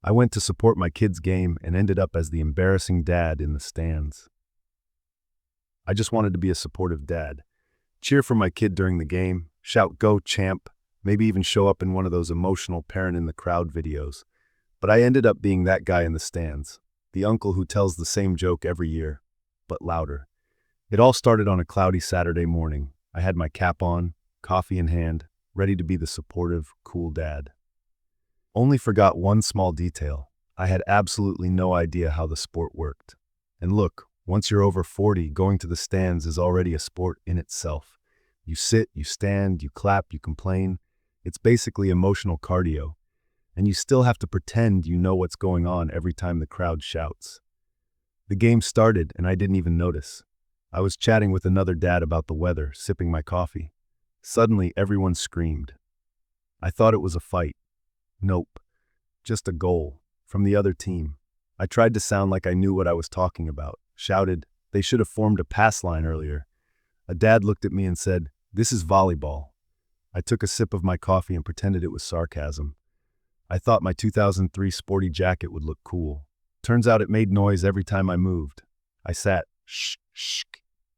I went to support my kid's game and ended up as the embarrassing dad in the stands. I just wanted to be a supportive dad. Cheer for my kid during the game, shout "Go, champ," maybe even show up in one of those emotional parent in the crowd videos. But I ended up being that guy in the stands, the uncle who tells the same joke every year, but louder. It all started on a cloudy Saturday morning. I had my cap on, coffee in hand, ready to be the supportive, cool dad. Only forgot one small detail. I had absolutely no idea how the sport worked. And look, once you're over 40, going to the stands is already a sport in itself. You sit, you stand, you clap, you complain. It's basically emotional cardio. And you still have to pretend you know what's going on every time the crowd shouts. The game started and I didn't even notice. I was chatting with another dad about the weather, sipping my coffee. Suddenly, everyone screamed. I thought it was a fight. Nope, just a goal from the other team. I tried to sound like I knew what I was talking about, shouted, "They should have formed a pass line earlier." A dad looked at me and said, "This is volleyball." I took a sip of my coffee and pretended it was sarcasm. I thought my 2003 sporty jacket would look cool. Turns out it made noise every time I moved. I sat, shh, shh.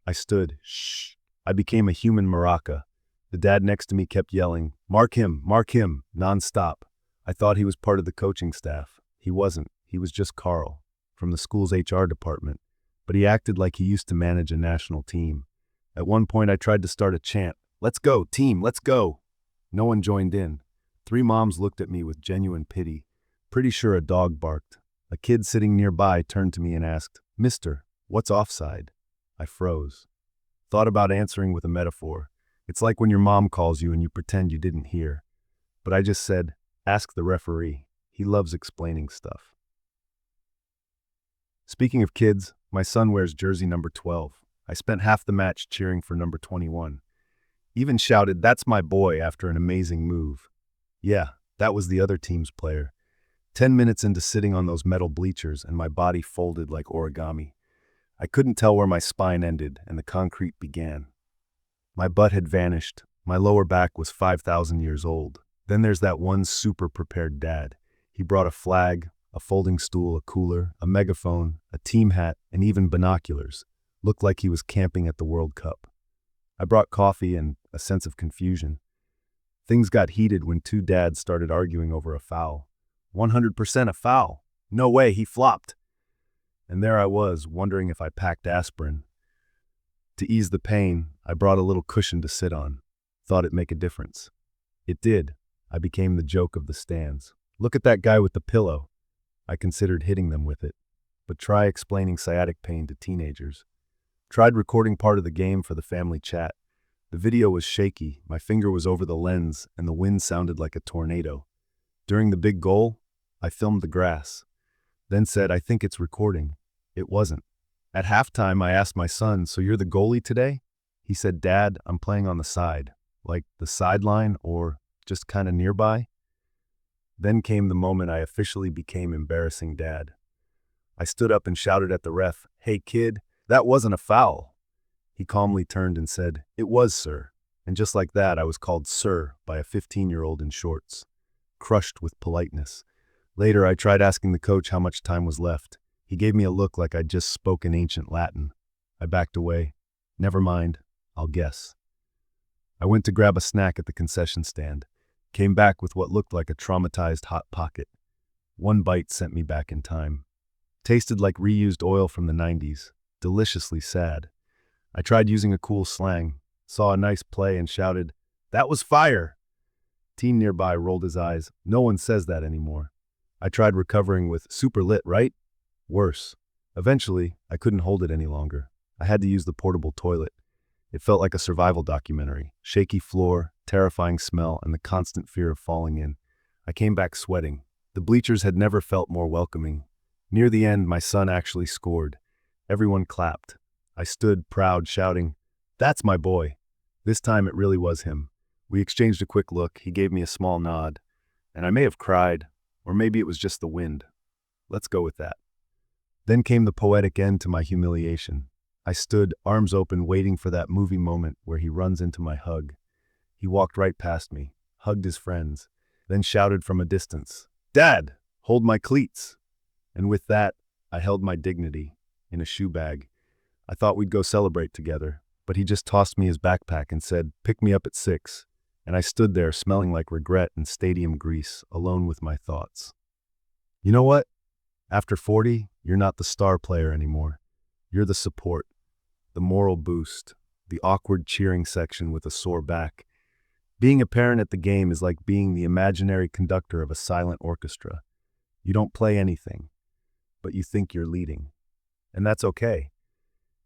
I stood, shh. I became a human maraca. The dad next to me kept yelling, mark him, nonstop. I thought he was part of the coaching staff. He wasn't. He was just Carl, from the school's HR department. But he acted like he used to manage a national team. At one point I tried to start a chant, "Let's go, team, let's go." No one joined in. 3 moms looked at me with genuine pity. Pretty sure a dog barked. A kid sitting nearby turned to me and asked, "Mister, what's offside?" I froze. Thought about answering with a metaphor. It's like when your mom calls you and you pretend you didn't hear. But I just said, "Ask the referee. He loves explaining stuff." Speaking of kids, my son wears jersey number 12. I spent half the match cheering for number 21. Even shouted, "That's my boy," after an amazing move. Yeah, that was the other team's player. 10 minutes into sitting on those metal bleachers and my body folded like origami. I couldn't tell where my spine ended and the concrete began. My butt had vanished. My lower back was 5,000 years old. Then there's that one super prepared dad. He brought a flag, a folding stool, a cooler, a megaphone, a team hat, and even binoculars. Looked like he was camping at the World Cup. I brought coffee and a sense of confusion. Things got heated when 2 dads started arguing over a foul. 100% a foul. No way, he flopped. And there I was, wondering if I packed aspirin. To ease the pain, I brought a little cushion to sit on. Thought it'd make a difference. It did. I became the joke of the stands. "Look at that guy with the pillow." I considered hitting them with it. But try explaining sciatic pain to teenagers. Tried recording part of the game for the family chat. The video was shaky, my finger was over the lens, and the wind sounded like a tornado. During the big goal, I filmed the grass. Then said, "I think it's recording." It wasn't. At halftime, I asked my son, "So you're the goalie today?" He said, "Dad, I'm playing on the side." Like the sideline or just kind of nearby? Then came the moment I officially became embarrassing dad. I stood up and shouted at the ref, "Hey kid, that wasn't a foul." He calmly turned and said, "It was, sir." And just like that, I was called sir by a 15-year-old in shorts, crushed with politeness. Later, I tried asking the coach how much time was left. He gave me a look like I'd just spoken ancient Latin. I backed away. "Never mind, I'll guess." I went to grab a snack at the concession stand. Came back with what looked like a traumatized Hot Pocket. One bite sent me back in time. Tasted like reused oil from the 90s. Deliciously sad. I tried using a cool slang, saw a nice play and shouted, "That was fire!" Teen nearby rolled his eyes. No one says that anymore. I tried recovering with "super lit, right?" Worse. Eventually, I couldn't hold it any longer. I had to use the portable toilet. It felt like a survival documentary. Shaky floor, terrifying smell, and the constant fear of falling in. I came back sweating. The bleachers had never felt more welcoming. Near the end, my son actually scored. Everyone clapped. I stood, proud, shouting, "That's my boy." This time it really was him. We exchanged a quick look. He gave me a small nod. And I may have cried, or maybe it was just the wind. Let's go with that. Then came the poetic end to my humiliation. I stood, arms open, waiting for that movie moment where he runs into my hug. He walked right past me, hugged his friends, then shouted from a distance, "Dad!" Hold my cleats. And with that, I held my dignity in a shoe bag. I thought we'd go celebrate together, but he just tossed me his backpack and said, "Pick me up at 6." And I stood there smelling like regret and stadium grease, alone with my thoughts. You know what? After 40, you're not the star player anymore. You're the support, the moral boost, the awkward cheering section with a sore back. Being a parent at the game is like being the imaginary conductor of a silent orchestra. You don't play anything, but you think you're leading. And that's okay.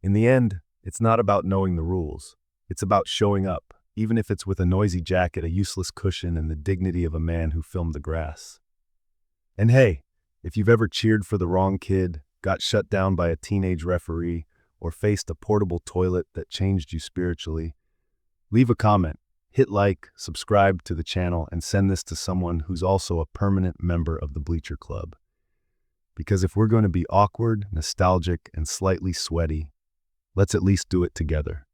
In the end, it's not about knowing the rules. It's about showing up, even if it's with a noisy jacket, a useless cushion, and the dignity of a man who filmed the grass. And hey, if you've ever cheered for the wrong kid, got shut down by a teenage referee, or faced a portable toilet that changed you spiritually, leave a comment, hit like, subscribe to the channel, and send this to someone who's also a permanent member of the Bleacher Club. Because if we're going to be awkward, nostalgic, and slightly sweaty, let's at least do it together.